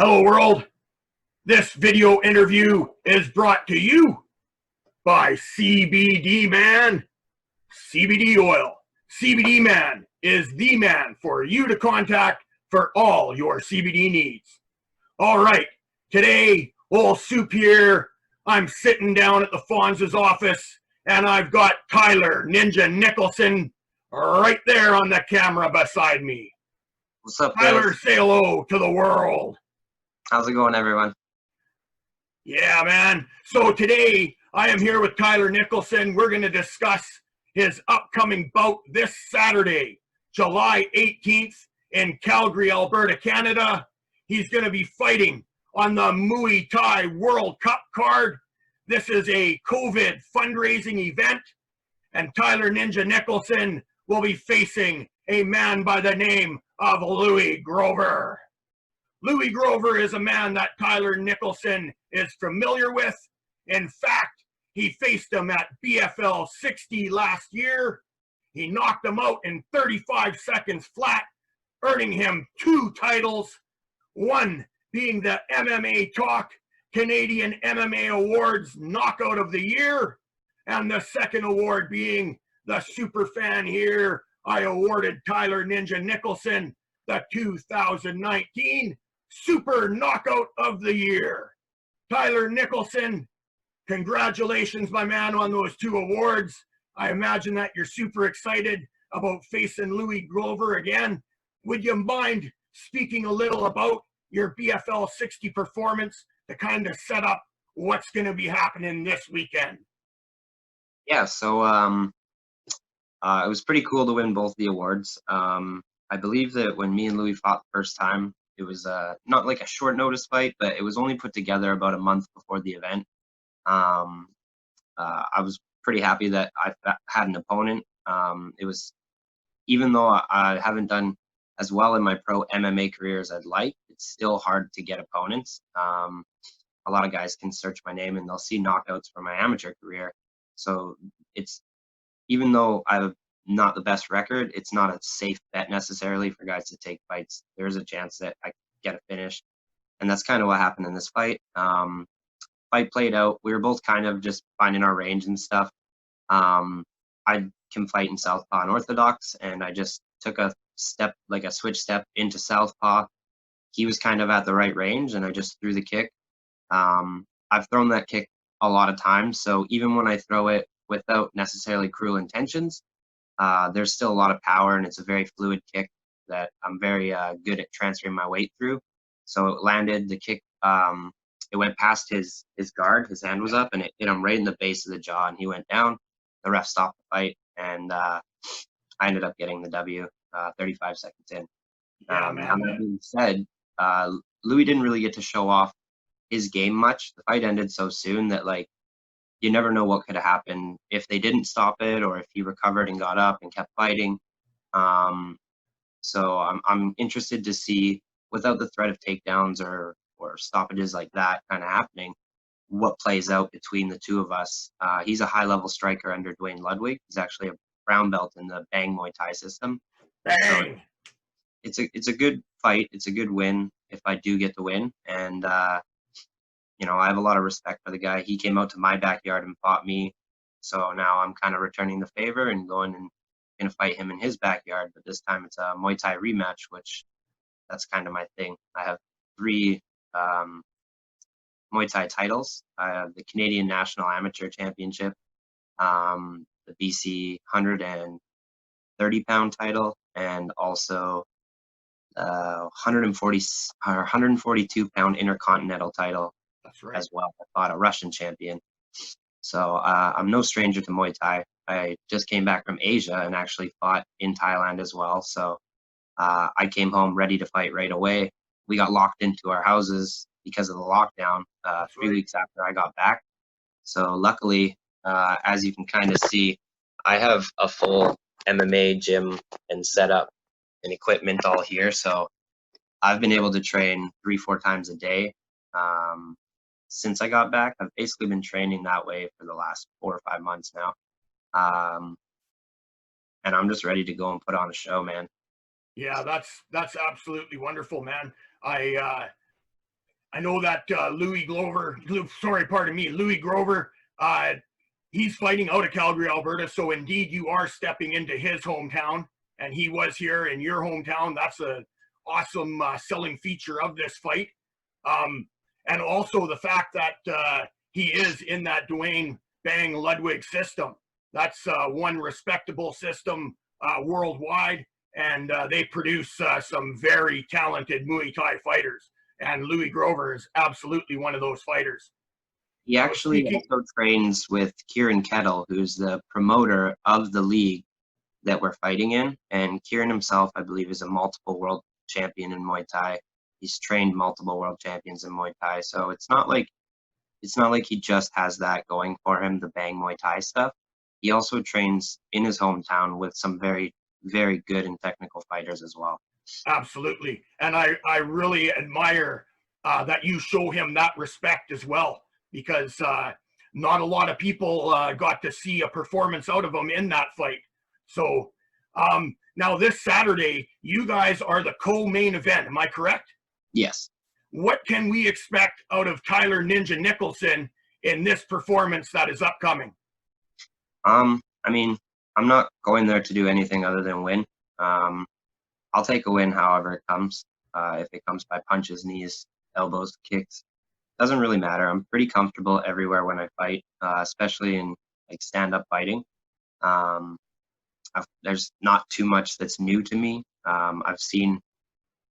Hello world, this video interview is brought to you by CBD Man. CBD oil. CBD Man is the man for you to contact for all your CBD needs. All right, today, old Soup here, I'm sitting down at the Fonz's office and I've got Tylor Ninja Nicholson right there on the camera beside me. What's up, Tylor, guys? say hello to the world. How's it going, everyone? Yeah, man. So today I am here with Tylor Nicholson. We're going to discuss his upcoming bout this Saturday, July 18th in Calgary, Alberta, Canada. He's going to be fighting on the Muay Thai World Cup card. This is a COVID fundraising event, and Tylor Ninja Nicholson will be facing a man by the name of Louie Grover. Louie Grover is a man that Tylor Nicholson is familiar with. In fact, he faced him at BFL 60 last year. He knocked him out in 35 seconds flat, earning him 2 titles, one being the MMA Talk Canadian MMA Awards Knockout of the Year, and the second award being the Superfan here. I awarded Tylor Ninja Nicholson the 2019 Super Knockout of the Year. Tylor Nicholson, congratulations, my man, on those 2 awards. I imagine that you're super excited about facing Louie Grover again. Would you mind speaking a little about your BFL 60 performance to kind of set up what's going to be happening this weekend? Yeah, so it was pretty cool to win both the awards. I believe that when me and Louie fought the first time, it was not like a short notice fight, but it was only put together about a month before the event. I was pretty happy that I had an opponent. It was, even though I haven't done as well in my pro MMA career as I'd like, it's still hard to get opponents. A lot of guys can search my name and they'll see knockouts from my amateur career. So it's, even though I have not the best record, it's not a safe bet necessarily for guys to take fights. There's a chance that I get a finish, and that's kind of what happened in this fight. Fight played out. We were both kind of just finding our range and stuff. I can fight in southpaw and orthodox, and I just took a step, like a switch step into southpaw. He was kind of at the right range, and I just threw the kick. I've thrown that kick a lot of times, so even when I throw it without necessarily cruel intentions, there's still a lot of power, and it's a very fluid kick that I'm very good at transferring my weight through. So it landed, the kick, it went past his guard, his hand was up, and it hit him right in the base of the jaw, and he went down. The ref stopped the fight, and I ended up getting the W 35 seconds in. Yeah, Now that being said, Louie didn't really get to show off his game much. The fight ended so soon that, like, you never know what could have happened if they didn't stop it, or if he recovered and got up and kept fighting. So I'm interested to see, without the threat of takedowns or stoppages like that kind of happening, what plays out between the two of us. He's a high-level striker under Dwayne Ludwig. He's actually a brown belt in the Bang Muay Thai system. Bang! So it's a good fight. It's a good win if I do get the win. And you know, I have a lot of respect for the guy. He came out to my backyard and fought me. So now I'm kind of returning the favor and going and going to fight him in his backyard. But this time it's a Muay Thai rematch, which that's kind of my thing. I have 3 Muay Thai titles. I have the Canadian National Amateur Championship, the BC 130-pound title, and also 142-pound Intercontinental title. That's right. As well. I fought a Russian champion. So I'm no stranger to Muay Thai. I just came back from Asia and actually fought in Thailand as well. So I came home ready to fight right away. We got locked into our houses because of the lockdown 3 weeks after I got back. So luckily, as you can kind of see, I have a full MMA gym and setup and equipment all here. So I've been able to train 3-4 times a day. Since I got back, I've basically been training that way for the last 4 or 5 months now. And I'm just ready to go and put on a show, man. Yeah, that's absolutely wonderful, man. I I know that Louie Grover, he's fighting out of Calgary, Alberta. So indeed, you are stepping into his hometown, and he was here in your hometown. That's a awesome selling feature of this fight. And also the fact that he is in that Dwayne Bang Ludwig system. That's one respectable system worldwide, and they produce some very talented Muay Thai fighters. And Louie Grover is absolutely one of those fighters. He actually also trains with Kieran Kettle, who's the promoter of the league that we're fighting in. And Kieran himself, I believe, is a multiple world champion in Muay Thai. He's trained multiple world champions in Muay Thai. So it's not like he just has that going for him, the Bang Muay Thai stuff. He also trains in his hometown with some very, very good and technical fighters as well. Absolutely. And I really admire that you show him that respect as well, because not a lot of people got to see a performance out of him in that fight. So now this Saturday, you guys are the co-main event. Am I correct? Yes. What can we expect out of Tylor Ninja Nicholson in this performance that is upcoming? I mean, I'm not going there to do anything other than win. I'll take a win however it comes. If it comes by punches, knees, elbows, kicks, doesn't really matter. I'm pretty comfortable everywhere when I fight, especially in like stand-up fighting. There's not too much that's new to me. I've seen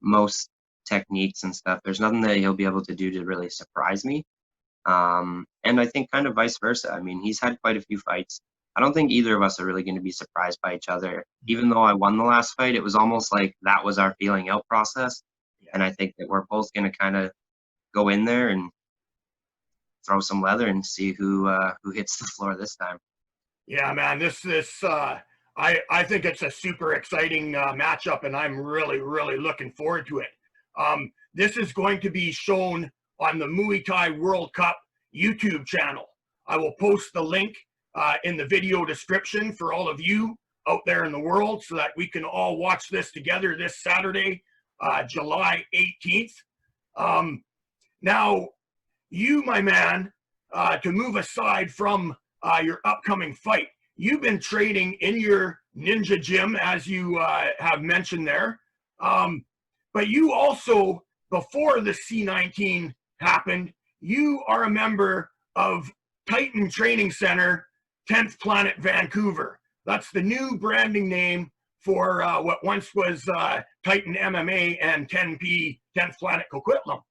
most techniques and stuff. There's nothing that he'll be able to do to really surprise me. And I think kind of vice versa. I mean, he's had quite a few fights. I don't think either of us are really going to be surprised by each other. Even though I won the last fight, it was almost like that was our feeling out process. And I think that we're both going to kind of go in there and throw some leather and see who hits the floor this time. Yeah, man, I think it's a super exciting matchup, and I'm really, really looking forward to it. This is going to be shown on the Muay Thai World Cup YouTube channel. I will post the link in the video description for all of you out there in the world so that we can all watch this together this Saturday, July 18th. Now, you, my man, to move aside from your upcoming fight, you've been training in your ninja gym, as you have mentioned there. But you also, before the C19 happened, you are a member of Titan Training Center, 10th Planet Vancouver. That's the new branding name for what once was Titan MMA and 10P, 10th Planet Coquitlam.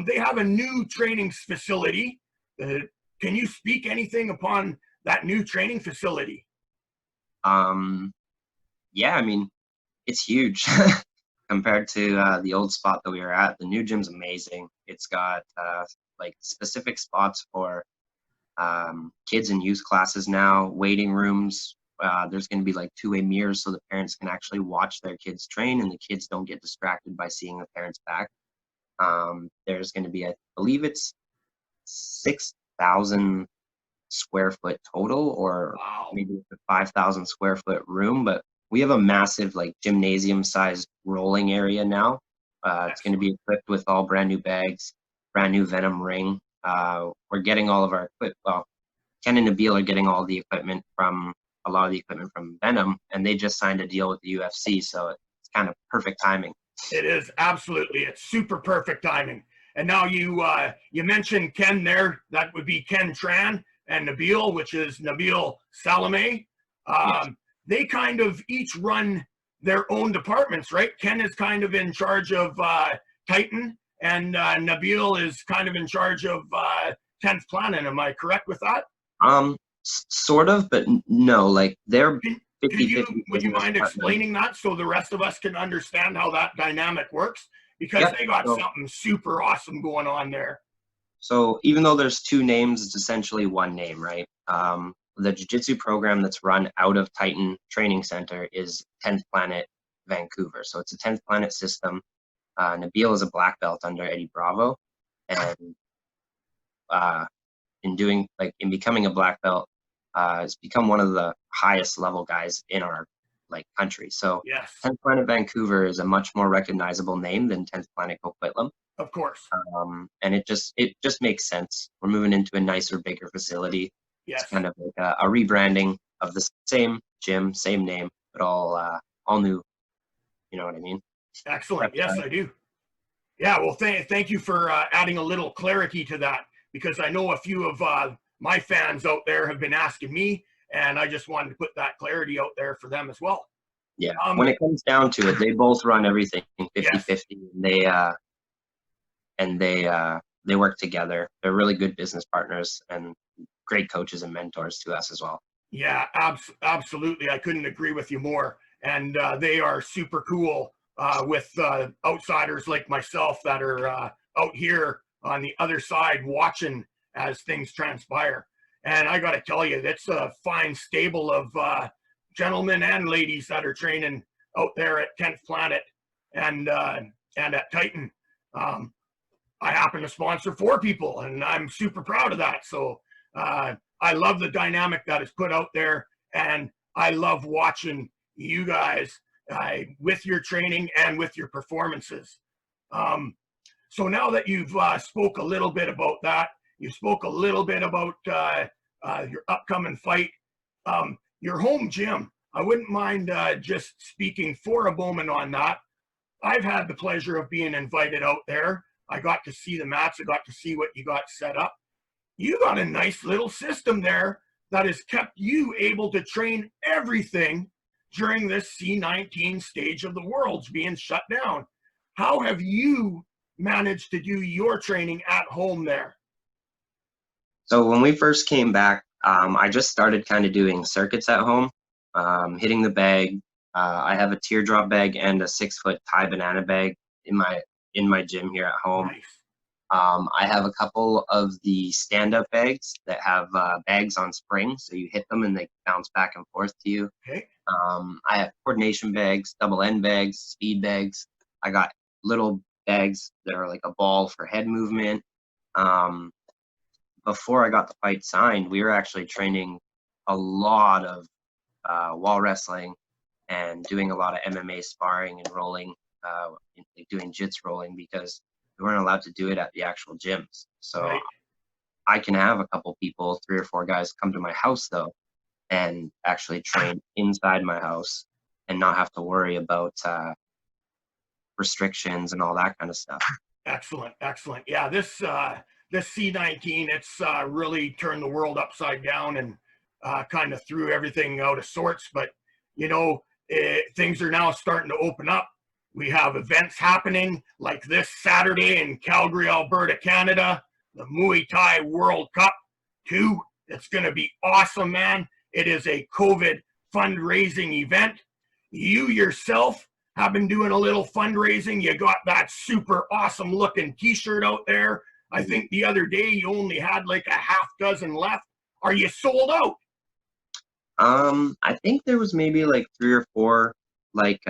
They have a new training facility. Can you speak anything upon that new training facility? Yeah, I mean, it's huge compared to the old spot that we were at. The new gym's amazing. It's got like specific spots for kids and youth classes now, waiting rooms. There's going to be like two-way mirrors so the parents can actually watch their kids train and the kids don't get distracted by seeing the parents back. There's going to be, I believe it's 6,000 square foot total, or maybe a 5,000 square foot room, but we have a massive like gymnasium sized rolling area now. It's going to be equipped with all brand new bags, brand new Venom ring. We're getting all of our equipment. Well, Ken and Nabil are getting all the equipment from a lot of the equipment from Venom, and they just signed a deal with the UFC, so it's kind of perfect timing. It is absolutely. It's super perfect timing. And now you mentioned Ken there. That would be Ken Tran, and Nabil, which is Nabil Salome. Yes. They kind of each run their own departments, right? Ken is kind of in charge of Titan, and Nabil is kind of in charge of 10th Planet. Am I correct with that? Sort of, but no, like they're 50-50. Would you mind explaining that so the rest of us can understand how that dynamic works? Because they got something super awesome going on there. So even though there's two names, it's essentially one name, right? The jiu-jitsu program that's run out of Titan Training Center is 10th Planet Vancouver. So it's a 10th Planet system. Nabil is a black belt under Eddie Bravo. And in becoming a black belt, has become one of the highest level guys in our country. So yes. 10th Planet Vancouver is a much more recognizable name than 10th Planet Coquitlam. Of course. And it just makes sense. We're moving into a nicer, bigger facility. It's Yes. kind of like a rebranding of the same gym, same name, but all new. You know what I mean? Excellent. That's Yes, I do. Yeah. Well, thank you for adding a little clarity to that, because I know a few of my fans out there have been asking me, and I just wanted to put that clarity out there for them as well. yeah. When it comes down to it, they both run everything 50-50, Yes. and they work together. They're really good business partners and great coaches and mentors to us as well. Yeah, absolutely. I couldn't agree with you more. And they are super cool with outsiders like myself that are out here on the other side watching as things transpire. And I got to tell you, that's a fine stable of gentlemen and ladies that are training out there at 10th Planet and at Titan. Um, I happen to sponsor 4 people, and I'm super proud of that. So I love the dynamic that is put out there, and I love watching you guys with your training and with your performances. So now that you've spoke a little bit about that, you spoke a little bit about your upcoming fight, your home gym. I wouldn't mind just speaking for a moment on that. I've had the pleasure of being invited out there. I got to see the mats. I got to see what you got set up. You got a nice little system there that has kept you able to train everything during this C19 stage of the world's being shut down. How have you managed to do your training at home there? So when we first came back, I just started kind of doing circuits at home, hitting the bag. I have a teardrop bag and a 6-foot Thai banana bag in my gym here at home. Nice. I have a couple of the stand-up bags that have bags on springs, so you hit them and they bounce back and forth to you. Okay. I have coordination bags, double end bags, speed bags. I got little bags that are like a ball for head movement. Before I got the fight signed, we were actually training a lot of wall wrestling and doing a lot of MMA sparring and rolling, doing jits rolling, because we weren't allowed to do it at the actual gyms. So Right. I can have a couple people, 3 or 4 guys, come to my house though, and actually train inside my house and not have to worry about restrictions and all that kind of stuff. Excellent, excellent. Yeah, this C19, it's really turned the world upside down and kind of threw everything out of sorts. But you know, things are now starting to open up. We have events happening like this Saturday in Calgary, Alberta, Canada, the Muay Thai World Cup 2. It's going to be awesome, man. It is a COVID fundraising event. You yourself have been doing a little fundraising. You got that super awesome looking t-shirt out there. I think the other day you only had like a half dozen left. Are you sold out? I think there was maybe like 3 or 4 like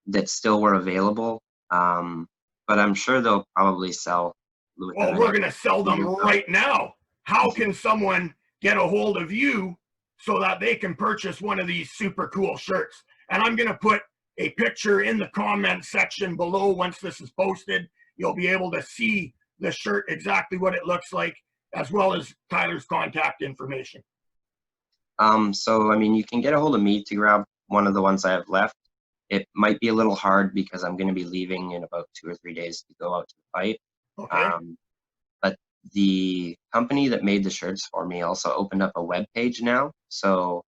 that still were available. But I'm sure they'll probably sell. Well, we're going to sell them right now. How can someone get a hold of you so that they can purchase one of these super cool shirts? And I'm going to put a picture in the comment section below once this is posted. You'll be able to see the shirt, exactly what it looks like, as well as Tyler's contact information. So I mean, you can get a hold of me to grab one of the ones I have left. It might be a little hard because I'm going to be leaving in about 2 or 3 days to go out to the fight. Okay. But the company that made the shirts for me also opened up a web page now, so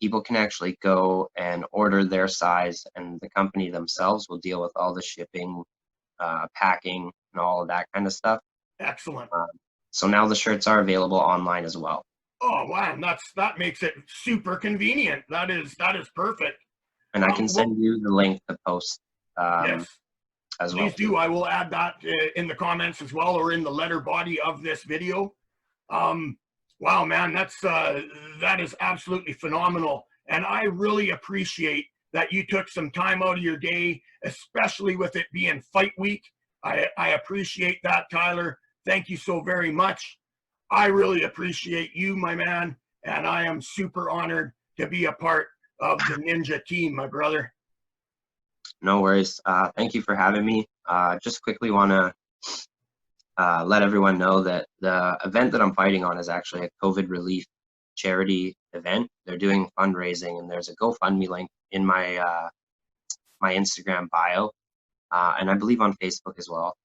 people can actually go and order their size, and the company themselves will deal with all the shipping, packing, and all of that kind of stuff. Excellent. So now the shirts are available online as well. Oh wow, that makes it super convenient. That is perfect. And I can send you the link to post yes, as well. please do. I will add that in the comments as well, or in the letter body of this video. Wow, man, that is absolutely phenomenal, and I really appreciate that you took some time out of your day, especially with it being fight week. I appreciate that, Tyler. Thank you so very much. I really appreciate you, my man, and I am super honored to be a part of the Ninja team, my brother. No worries. Thank you for having me. Just quickly want to let everyone know that the event that I'm fighting on is actually a COVID relief charity event. They're doing fundraising, and there's a GoFundMe link in my my Instagram bio, and I believe on Facebook as well.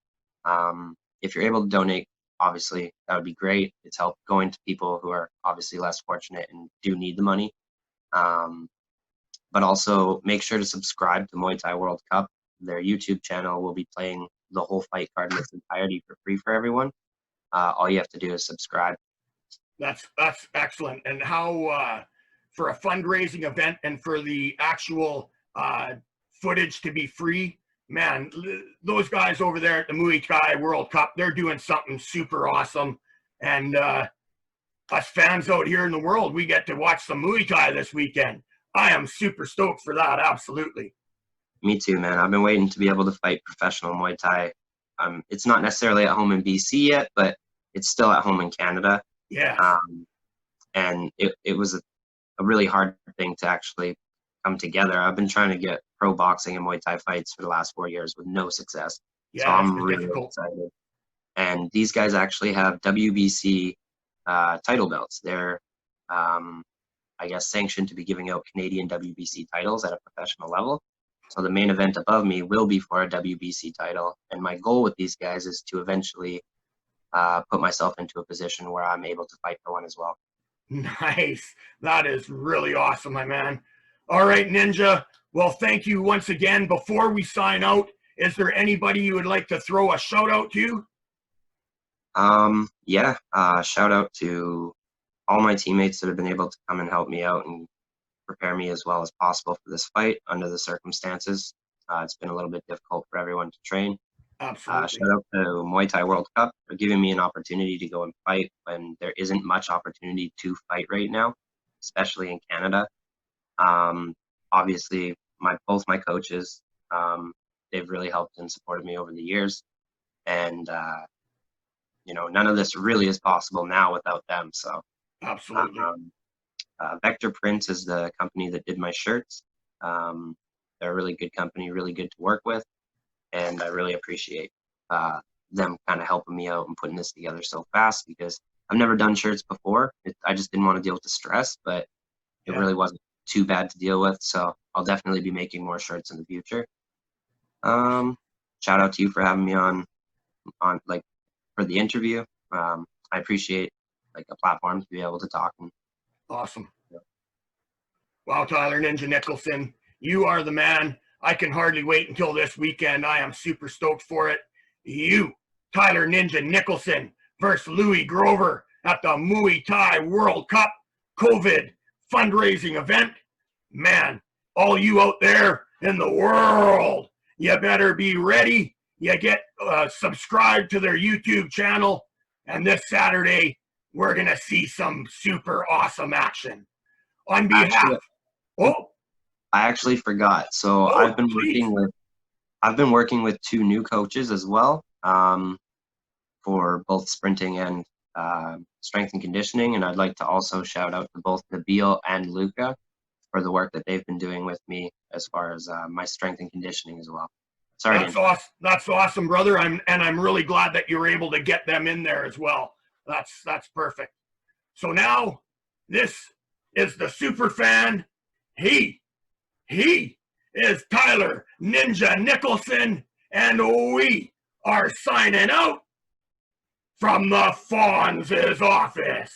If you're able to donate, obviously that would be great. It's help going to people who are obviously less fortunate and do need the money. But also make sure to subscribe to Muay Thai World Cup. Their YouTube channel will be playing the whole fight card in its entirety for free for everyone. All you have to do is subscribe. That's excellent. And how for a fundraising event and for the actual footage to be free, man, those guys over there at the Muay Thai World Cup, they're doing something super awesome. And us fans out here in the world, we get to watch some Muay Thai this weekend. I am super stoked for that. Absolutely. Me too, man. I've been waiting to be able to fight professional Muay Thai. It's not necessarily at home in BC yet, but it's still at home in Canada. Yeah. And it was a really hard thing to actually come together. I've been trying to get pro boxing and Muay Thai fights for the last 4 years with no success. Yeah, so I'm really excited. And these guys actually have WBC title belts. They're, I guess, sanctioned to be giving out Canadian WBC titles at a professional level. So the main event above me will be for a WBC title. And my goal with these guys is to eventually put myself into a position where I'm able to fight for one as well. Nice. That is really awesome, my man. All right, Ninja. Well, thank you once again. Before we sign out, is there anybody you would like to throw a shout out to? Yeah, shout out to all my teammates that have been able to come and help me out and prepare me as well as possible for this fight under the circumstances. It's been a little bit difficult for everyone to train. Absolutely. Shout out to Muay Thai World Cup for giving me an opportunity to go and fight when there isn't much opportunity to fight right now, especially in Canada. Obviously, both my coaches, they've really helped and supported me over the years. And, none of this really is possible now without them. So, absolutely. Vector Prints is the company that did my shirts. They're a really good company, really good to work with. And I really appreciate them kind of helping me out and putting this together so fast, because I've never done shirts before. I just didn't want to deal with the stress, but it really wasn't too bad to deal with. So I'll definitely be making more shirts in the future. Shout out to you for having me on like for the interview. I appreciate like a platform to be able to talk. Awesome. Wow, Tylor Ninja Nicholson, you are the man. I can hardly wait until this weekend. I am super stoked for it. You, Tylor Ninja Nicholson versus Louie Grover at the Muay Thai World Cup COVID fundraising event. Man, all you out there in the world, you better be ready. You get subscribed to their YouTube channel. And this Saturday, we're going to see some super awesome action. On behalf... I actually forgot. So I've been working with 2 new coaches as well, for both sprinting and strength and conditioning. And I'd like to also shout out to both Nabil and Luca for the work that they've been doing with me as far as my strength and conditioning as well. Sorry. That's awesome, brother. I'm really glad that you were able to get them in there as well. That's perfect. So now this is the Superfan. He is Tylor Ninja Nicholson, and we are signing out from the Fonz's office.